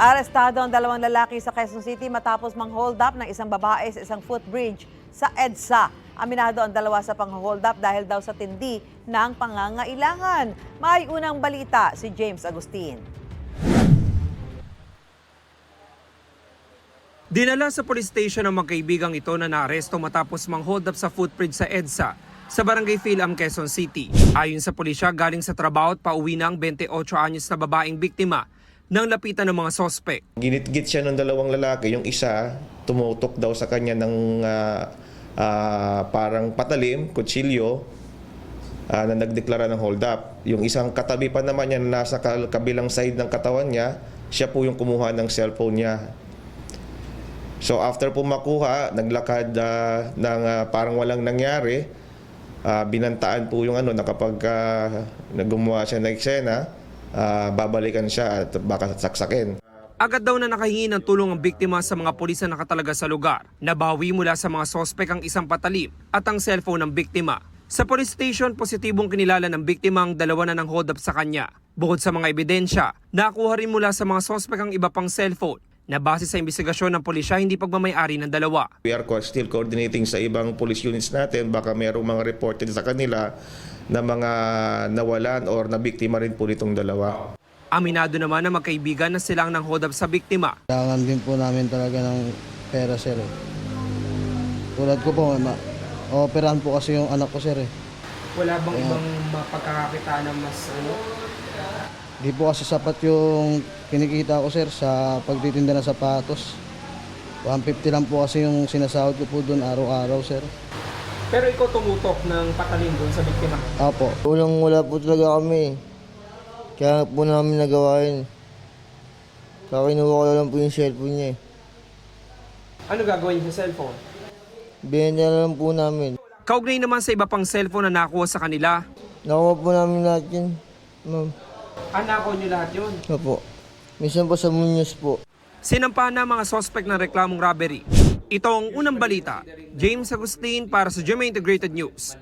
Arestado ang dalawang lalaki sa Quezon City matapos mang-hold up ng isang babae sa isang footbridge sa EDSA. Aminado ang dalawa sa pang-hold up dahil daw sa tindi ng pangangailangan. May unang balita si James Agustin. Dinala sa police station ang magkaibigang ito na naaresto matapos mang-hold up sa footbridge sa EDSA sa Barangay Philam, Quezon City. Ayon sa pulisya, galing sa trabaho at pauwi na ang 28 anyos na babaeng biktima nang lapitan ng mga sospek. Ginitgit siya ng dalawang lalaki. Yung isa, tumutok daw sa kanya ng parang patalim, kutsilyo, na nagdeklara ng hold up. Yung isang katabi pa naman niya na nasa kabilang side ng katawan niya, siya po yung kumuha ng cellphone niya. So after po makuha, naglakad ng parang walang nangyari, binantaan po yung na kapag gumawa siya ng eksena, babalikan siya at baka saksakin. Agad daw na nakahingi ng tulong ang biktima sa mga pulis na nakatalaga sa lugar. Nabawi mula sa mga sospek ang isang patalim at ang cellphone ng biktima. Sa police station, positibong kinilala ng biktima ang dalawa na ng hold up sa kanya. Bukod sa mga ebidensya, nakuha rin mula sa mga sospek ang iba pang cellphone na base sa investigasyon ng pulisya hindi pagmamay-ari ng dalawa. We are still coordinating sa ibang police units natin. Baka mayroong mga reported sa kanila na mga nawalan or nabiktima rin po nitong dalawa. Aminado naman na magkaibigan na silang nang hold up sa biktima. Kailangan din po namin talaga ng pera, sir. Tulad ko po, operahan po kasi yung anak ko, sir. Wala bang ibang mapagkakakitaan na mas Di po kasi sapat yung kinikita ko, sir, sa pagtitinda ng sapatos. 150 lang po kasi yung sinasahod ko po doon araw-araw, sir. Pero ikaw tumutok ng patalim doon sa biktima? Apo. Wala po talaga kami. Kaya po namin nagawa yun. Kaya kinuha ko lang po yung cellphone niya. Ano gagawin sa cellphone? Binenta na lang po namin. Kaugnay naman sa iba pang cellphone na nakuha sa kanila. Nakuha po namin lahat yun, ma'am. Nakakuha niyo lahat yun? Opo. Minsan po sa Muñoz po. Sinampahan na mga sospek ng reklamong robbery. Ito ang unang balita. James Agustin para sa GMA Integrated News.